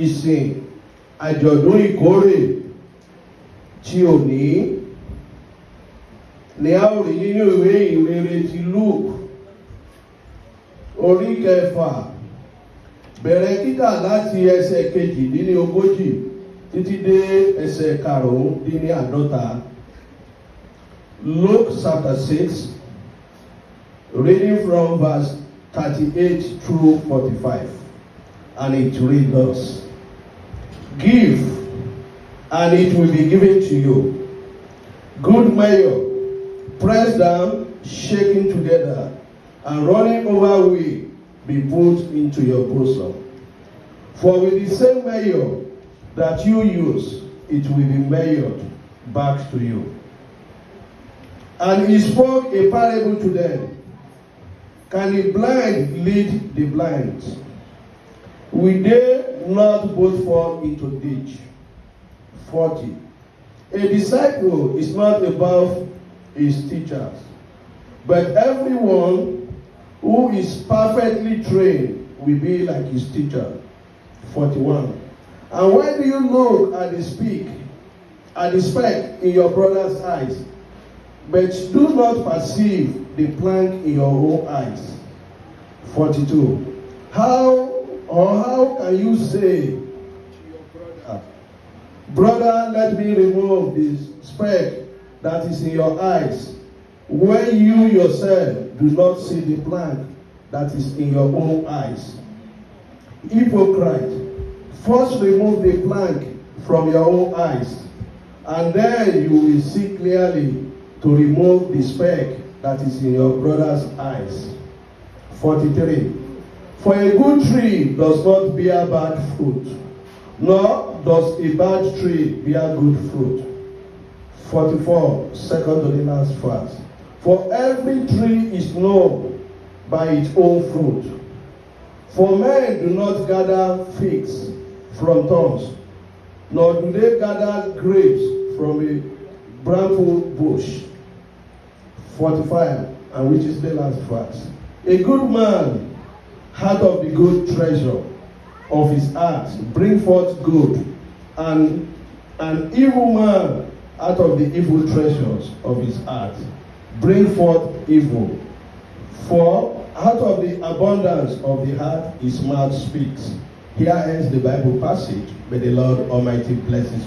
ìsìn àjọ̀dún ìkórè tí ò ní ni a ó rí nínú ìwé ìrere ti Luke orí 6 bẹ̀rẹ̀ kíkà láti ẹsẹ̀ 42 títí dé ẹsẹ̀ 45. Luke chapter 6, reading from verse 38 through 45, and it reads thus: Give, and it will be given to you. Good measure, pressed down, shaken together, and running over will be put into your bosom. For with the same measure that you use, it will be measured back to you. And he spoke a parable to them. Can the blind lead the blind? Will they not both fall into ditch? 40. A disciple is not above his teachers, but everyone who is perfectly trained will be like his teacher. 41. And when do you look at the speck in your brother's eyes, but do not perceive the plank in your own eyes? 42. How can you say to your brother, let me remove this speck that is in your eyes, when you yourself do not see the plank that is in your own eyes? Hypocrite, first remove the plank from your own eyes, and then you will see clearly to remove the speck that is in your brother's eyes. 43. For a good tree does not bear bad fruit, nor does a bad tree bear good fruit. 44, second to the last verse. For every tree is known by its own fruit. For men do not gather figs from thorns, nor do they gather grapes from a bramble bush. 45, and which is the last verse. A good man out of the good treasure of his heart bring forth good, and an evil man out of the evil treasures of his heart bring forth evil. For out of the abundance of the heart his mouth speaks. Here ends the Bible passage. May the Lord Almighty bless his